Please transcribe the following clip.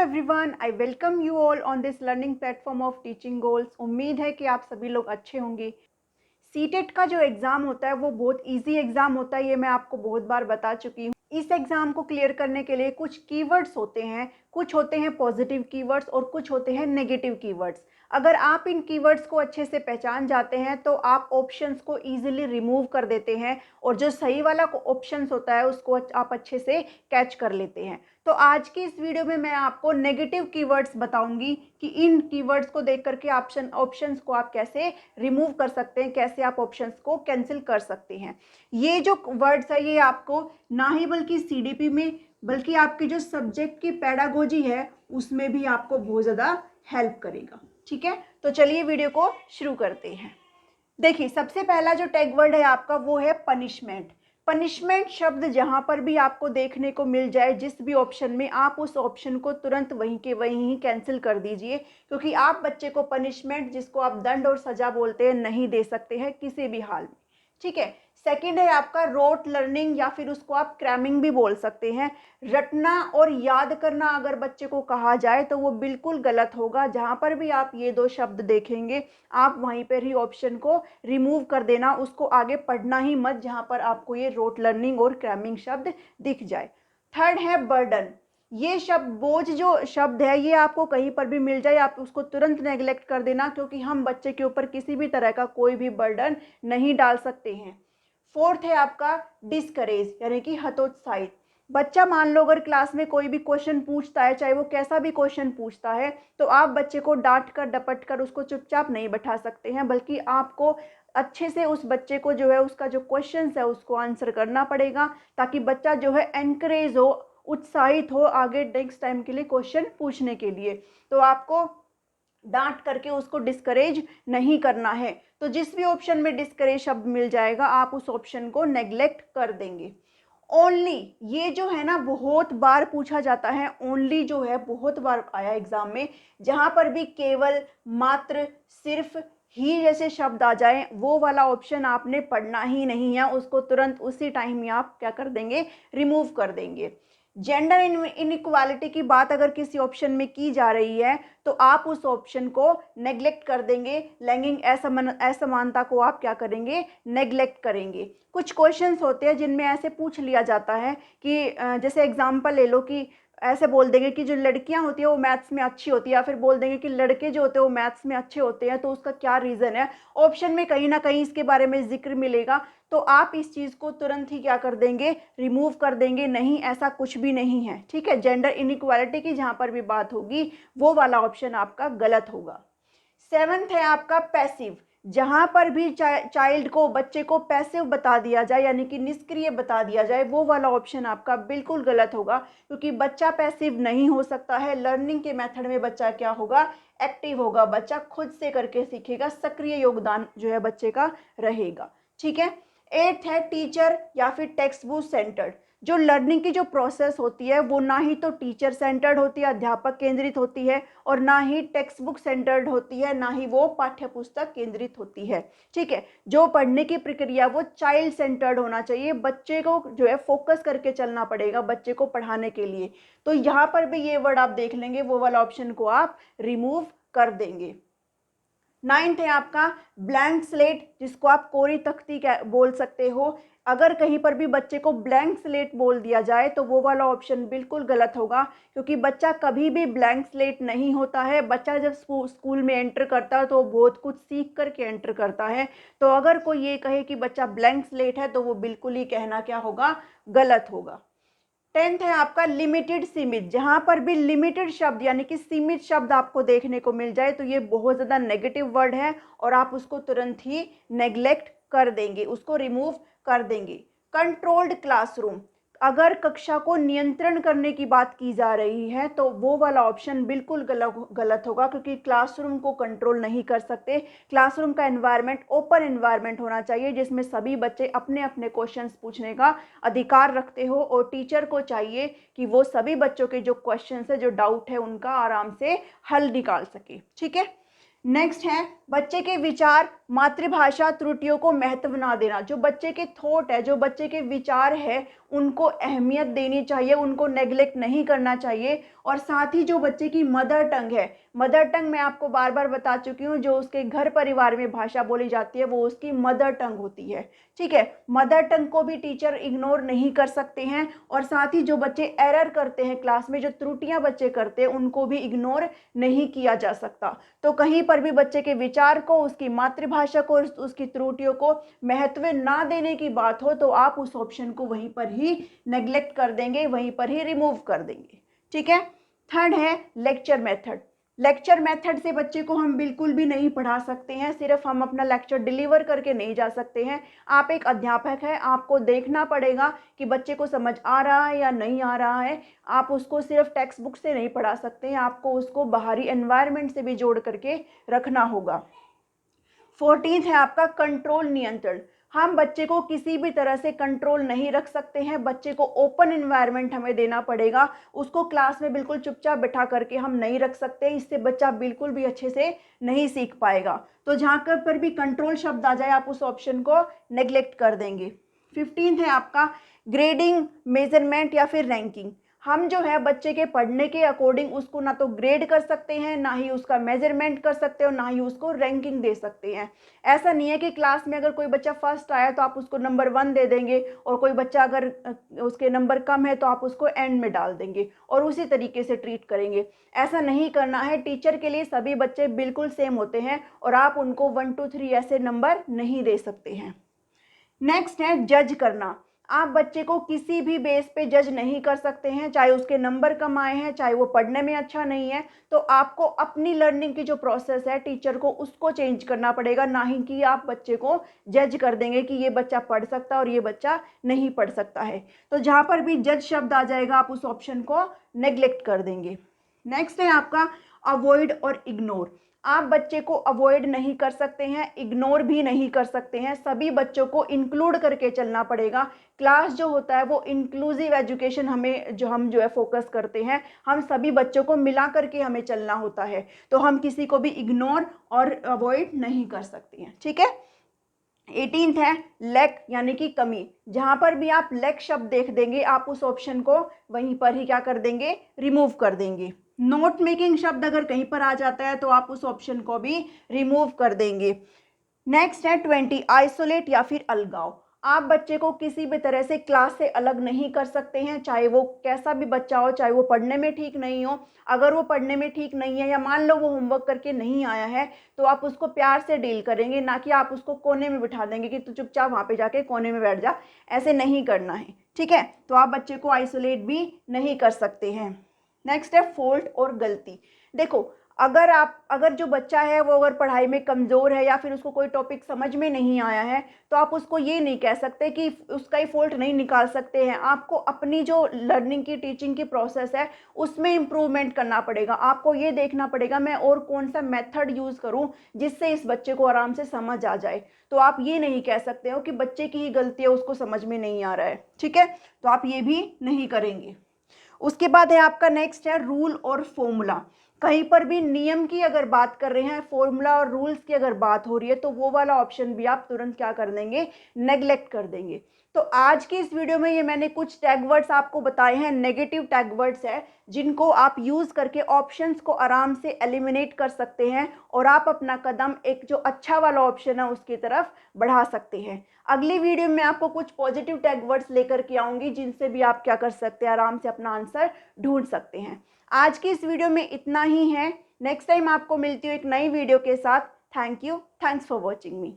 Everyone, I welcome you all on this learning platform of teaching goals. उम्मीद है कि आप सभी लोग अच्छे होंगे। सीटेट का जो एग्ज़ाम होता है वो बहुत इजी एग्ज़ाम होता है, ये मैं आपको बहुत बार बता चुकी हूँ। इस एग्ज़ाम को क्लियर करने के लिए कुछ कीवर्ड्स होते हैं, कुछ होते हैं पॉजिटिव कीवर्ड्स और कुछ होते हैं नेगेटिव कीवर्ड्स। अगर आप इन कीवर्ड्स को अच्छे से पहचान जाते हैं तो आप ऑप्शंस को ईजिली रिमूव कर देते हैं और जो सही वाला ऑप्शंस होता है उसको आप अच्छे से कैच कर लेते हैं। तो आज की इस वीडियो में मैं आपको नेगेटिव कीवर्ड्स बताऊंगी कि इन कीवर्ड्स को देख करके ऑप्शंस को आप कैसे रिमूव कर सकते हैं, कैसे आप ऑप्शंस को कैंसिल कर सकते हैं। ये जो वर्ड्स है ये आपको ना ही बल्कि सीडीपी में बल्कि आपकी जो सब्जेक्ट की पेडागोजी है उसमें भी आपको बहुत ज़्यादा हेल्प करेगा। ठीक है, तो चलिए वीडियो को शुरू करते हैं। देखिए, सबसे पहला जो टैग वर्ड है आपका वो है पनिशमेंट। पनिशमेंट शब्द जहां पर भी आपको देखने को मिल जाए, जिस भी ऑप्शन में, आप उस ऑप्शन को तुरंत वहीं के वहीं ही कैंसिल कर दीजिए, क्योंकि आप बच्चे को पनिशमेंट, जिसको आप दंड और सजा बोलते हैं, नहीं दे सकते हैं किसी भी हाल में। ठीक है। सेकंड है आपका रोट लर्निंग, या फिर उसको आप क्रैमिंग भी बोल सकते हैं। रटना और याद करना अगर बच्चे को कहा जाए तो वो बिल्कुल गलत होगा। जहां पर भी आप ये दो शब्द देखेंगे आप वहीं पर ही ऑप्शन को रिमूव कर देना, उसको आगे पढ़ना ही मत जहां पर आपको ये रोट लर्निंग और क्रैमिंग शब्द दिख जाए। थर्ड है बर्डन। ये शब्द, बोझ जो शब्द है, ये आपको कहीं पर भी मिल जाए आप उसको तुरंत नेग्लेक्ट कर देना, क्योंकि हम बच्चे के ऊपर किसी भी तरह का कोई भी बर्डन नहीं डाल सकते हैं। फोर्थ है आपका डिस्करेज, यानी कि हतोत्साहित। बच्चा मान लो अगर क्लास में कोई भी क्वेश्चन पूछता है, चाहे वो कैसा भी क्वेश्चन पूछता है, तो आप बच्चे को डांट कर डपट कर उसको चुपचाप नहीं बैठा सकते हैं, बल्कि आपको अच्छे से उस बच्चे को जो है उसका जो क्वेश्चन है उसको आंसर करना पड़ेगा, ताकि बच्चा जो है एनकरेज हो, उत्साहित हो आगे नेक्स्ट टाइम के लिए क्वेश्चन पूछने के लिए। तो आपको डांट करके उसको डिस्करेज नहीं करना है। तो जिस भी ऑप्शन में डिस्करेज शब्द मिल जाएगा आप उस ऑप्शन को नेग्लेक्ट कर देंगे। ओनली, ये जो है ना बहुत बार पूछा जाता है। ओनली जो है बहुत बार आया एग्जाम में। जहां पर भी केवल, मात्र, सिर्फ, ही जैसे शब्द आ जाए वो वाला ऑप्शन आपने पढ़ना ही नहीं है, उसको तुरंत उसी टाइम में आप क्या कर देंगे, रिमूव कर देंगे। जेंडर इनइक्वालिटी की बात अगर किसी ऑप्शन में की जा रही है तो आप उस ऑप्शन को नेग्लेक्ट कर देंगे। लैंगिक असमानता को आप क्या करेंगे, नेग्लेक्ट करेंगे। कुछ क्वेश्चंस होते हैं जिनमें ऐसे पूछ लिया जाता है कि जैसे एग्जांपल ले लो कि ऐसे बोल देंगे कि जो लड़कियां होती है वो मैथ्स में अच्छी होती है, या फिर बोल देंगे कि लड़के जो होते हैं वो मैथ्स में अच्छे होते हैं, तो उसका क्या रीज़न है। ऑप्शन में कहीं ना कहीं इसके बारे में जिक्र मिलेगा, तो आप इस चीज़ को तुरंत ही क्या कर देंगे, रिमूव कर देंगे। नहीं, ऐसा कुछ भी नहीं है। ठीक है, जेंडर इनइक्वालिटी की जहाँ पर भी बात होगी वो वाला ऑप्शन आपका गलत होगा। सेवंथ है आपका पैसिव। जहां पर भी चाइल्ड को, बच्चे को पैसिव बता दिया जाए, यानी कि निष्क्रिय बता दिया जाए, वो वाला ऑप्शन आपका बिल्कुल गलत होगा, क्योंकि बच्चा पैसिव नहीं हो सकता है। लर्निंग के मेथड में बच्चा क्या होगा, एक्टिव होगा। बच्चा खुद से करके सीखेगा, सक्रिय योगदान जो है बच्चे का रहेगा। ठीक है। एट्थ है टीचर या फिर टेक्स्ट बुक सेंटर्ड। जो लर्निंग की जो प्रोसेस होती है वो ना ही तो टीचर सेंटर्ड होती है, अध्यापक केंद्रित होती है, और ना ही टेक्स्ट बुक सेंटर्ड होती है, ना ही वो पाठ्य पुस्तक केंद्रित होती है। ठीक है। जो पढ़ने की प्रक्रिया वो चाइल्ड सेंटर्ड होना चाहिए। बच्चे को जो है फोकस करके चलना पड़ेगा बच्चे को पढ़ाने के लिए। तो यहाँ पर भी ये वर्ड आप देख लेंगे, वो वाला ऑप्शन को आप रिमूव कर देंगे। नाइन्थ है आपका ब्लैंक स्लेट, जिसको आप कोरी तख्ती बोल सकते हो। अगर कहीं पर भी बच्चे को ब्लैंक स्लेट बोल दिया जाए तो वो वाला ऑप्शन बिल्कुल गलत होगा, क्योंकि बच्चा कभी भी ब्लैंक स्लेट नहीं होता है। बच्चा जब स्कूल में एंटर करता है तो बहुत कुछ सीख करके एंटर करता है। तो अगर कोई ये कहे कि बच्चा ब्लैंक स्लेट है तो वो बिल्कुल ही कहना क्या होगा, गलत होगा। टेंथ है आपका लिमिटेड, सीमित। जहां पर भी लिमिटेड शब्द यानी कि सीमित शब्द आपको देखने को मिल जाए तो ये बहुत ज़्यादा नेगेटिव वर्ड है और आप उसको तुरंत ही नेग्लेक्ट कर देंगे, उसको रिमूव कर देंगे। कंट्रोल्ड क्लासरूम, अगर कक्षा को नियंत्रण करने की बात की जा रही है तो वो वाला ऑप्शन बिल्कुल गलत होगा, क्योंकि क्लासरूम को कंट्रोल नहीं कर सकते। क्लासरूम का एनवायरनमेंट ओपन एनवायरनमेंट होना चाहिए, जिसमें सभी बच्चे अपने अपने क्वेश्चंस पूछने का अधिकार रखते हो, और टीचर को चाहिए कि वो सभी बच्चों के जो क्वेश्चंस है, जो डाउट है, उनका आराम से हल निकाल सके। ठीक है। नेक्स्ट है बच्चे के विचार, मातृभाषा त्रुटियों को महत्व ना देना। जो बच्चे के थॉट है, जो बच्चे के विचार है, उनको अहमियत देनी चाहिए, उनको नेग्लेक्ट नहीं करना चाहिए। और साथ ही जो बच्चे की मदर टंग है, मदर टंग मैं आपको बार बार बता चुकी हूँ, जो उसके घर परिवार में भाषा बोली जाती है वो उसकी मदर टंग होती है। ठीक है, मदर टंग को भी टीचर इग्नोर नहीं कर सकते हैं। और साथ ही जो बच्चे एरर करते हैं क्लास में, जो त्रुटियां बच्चे करते हैं, उनको भी इग्नोर नहीं किया जा सकता। तो कहीं पर भी बच्चे के विचार को, उसकी मातृभाषा को, उसकी त्रुटियों को महत्व ना देने की बात हो तो आप उस ऑप्शन को वहीं पर ही नेग्लेक्ट कर देंगे, वहीं पर ही रिमूव कर देंगे। ठीक है। थर्ड है लेक्चर मेथड। लेक्चर मेथड से बच्चे को हम बिल्कुल भी नहीं पढ़ा सकते हैं, सिर्फ हम अपना लेक्चर डिलीवर करके नहीं जा सकते हैं। आप एक अध्यापक हैं, आपको देखना पड़ेगा कि बच्चे को समझ आ रहा है या नहीं आ रहा है। आप उसको सिर्फ टेक्स्ट बुक से नहीं पढ़ा सकते हैं, आपको उसको बाहरी एनवायरनमेंट से भी जोड़ करके रखना होगा। 14th है आपका कंट्रोल, नियंत्रण। हम बच्चे को किसी भी तरह से कंट्रोल नहीं रख सकते हैं, बच्चे को ओपन एनवायरनमेंट हमें देना पड़ेगा। उसको क्लास में बिल्कुल चुपचाप बैठा करके हम नहीं रख सकते, इससे बच्चा बिल्कुल भी अच्छे से नहीं सीख पाएगा। तो जहाँ पर भी कंट्रोल शब्द आ जाए आप उस ऑप्शन को नेग्लेक्ट कर देंगे। 15th है आपका ग्रेडिंग, मेजरमेंट या फिर रैंकिंग। हम जो है बच्चे के पढ़ने के अकॉर्डिंग उसको ना तो ग्रेड कर सकते हैं, ना ही उसका मेजरमेंट कर सकते हो, ना ही उसको रैंकिंग दे सकते हैं। ऐसा नहीं है कि क्लास में अगर कोई बच्चा फर्स्ट आया तो आप उसको नंबर 1 दे देंगे, और कोई बच्चा अगर उसके नंबर कम है तो आप उसको एंड में डाल देंगे और उसी तरीके से ट्रीट करेंगे। ऐसा नहीं करना है। टीचर के लिए सभी बच्चे बिल्कुल सेम होते हैं और आप उनको 1 2 3 ऐसे नंबर नहीं दे सकते हैं। नेक्स्ट है जज करना। आप बच्चे को किसी भी बेस पे जज नहीं कर सकते हैं, चाहे उसके नंबर कम आए हैं, चाहे वो पढ़ने में अच्छा नहीं है। तो आपको अपनी लर्निंग की जो प्रोसेस है टीचर को उसको चेंज करना पड़ेगा, ना ही कि आप बच्चे को जज कर देंगे कि ये बच्चा पढ़ सकता है और ये बच्चा नहीं पढ़ सकता है। तो जहाँ पर भी जज शब्द आ जाएगा आप उस ऑप्शन को नेग्लेक्ट कर देंगे। नेक्स्ट है आपका अवॉइड और इग्नोर। आप बच्चे को अवॉइड नहीं कर सकते हैं, इग्नोर भी नहीं कर सकते हैं, सभी बच्चों को इंक्लूड करके चलना पड़ेगा। क्लास जो होता है वो इंक्लूसिव एजुकेशन हम जो है फोकस करते हैं, हम सभी बच्चों को मिला करके हमें चलना होता है। तो हम किसी को भी इग्नोर और अवॉइड नहीं कर सकते हैं। ठीक है। 18th है लैक, यानी कि कमी। जहां पर भी आप लैक शब्द देख देंगे आप उस ऑप्शन को वहीं पर ही क्या कर देंगे, रिमूव कर देंगे। नोट मेकिंग शब्द अगर कहीं पर आ जाता है तो आप उस ऑप्शन को भी रिमूव कर देंगे। नेक्स्ट है 20 आइसोलेट या फिर अलगाव। आप बच्चे को किसी भी तरह से क्लास से अलग नहीं कर सकते हैं, चाहे वो कैसा भी बच्चा हो, चाहे वो पढ़ने में ठीक नहीं हो। अगर वो पढ़ने में ठीक नहीं है या मान लो वो होमवर्क करके नहीं आया है तो आप उसको प्यार से डील करेंगे, ना कि आप उसको कोने में बिठा देंगे कि तू चुपचाप वहाँ पे जाके कोने में बैठ जा। ऐसे नहीं करना है। ठीक है। तो आप बच्चे को आइसोलेट भी नहीं कर सकते हैं। नेक्स्ट है फॉल्ट और गलती। देखो, अगर जो बच्चा है वो अगर पढ़ाई में कमज़ोर है या फिर उसको कोई टॉपिक समझ में नहीं आया है तो आप उसको ये नहीं कह सकते कि उसका ही फॉल्ट नहीं निकाल सकते हैं। आपको अपनी जो लर्निंग की, टीचिंग की प्रोसेस है उसमें इम्प्रूवमेंट करना पड़ेगा। आपको ये देखना पड़ेगा मैं और कौन सा मेथड यूज़ करूँ जिससे इस बच्चे को आराम से समझ आ जाए। तो आप ये नहीं कह सकते हो कि बच्चे की ही गलती है, उसको समझ में नहीं आ रहा है। ठीक है। तो आप ये भी नहीं करेंगे। उसके बाद है आपका नेक्स्ट है रूल और फॉर्मूला। कहीं पर भी नियम की अगर बात कर रहे हैं, फॉर्मूला और रूल्स की अगर बात हो रही है तो वो वाला ऑप्शन भी आप तुरंत क्या कर देंगे, नेग्लेक्ट कर देंगे। तो आज की इस वीडियो में ये मैंने कुछ टैग वर्ड्स आपको बताए हैं, नेगेटिव टैग वर्ड्स है जिनको आप यूज करके ऑप्शंस को आराम से एलिमिनेट कर सकते हैं और आप अपना कदम एक जो अच्छा वाला ऑप्शन है उसकी तरफ बढ़ा सकते हैं। अगली वीडियो में आपको कुछ पॉजिटिव टैग वर्ड्स लेकर के आऊंगी जिनसे भी आप क्या कर सकते हैं, आराम से अपना आंसर ढूंढ सकते हैं। आज की इस वीडियो में इतना ही है। नेक्स्ट टाइम आपको मिलती हूँ एक नई वीडियो के साथ। Thank you, thanks for watching me.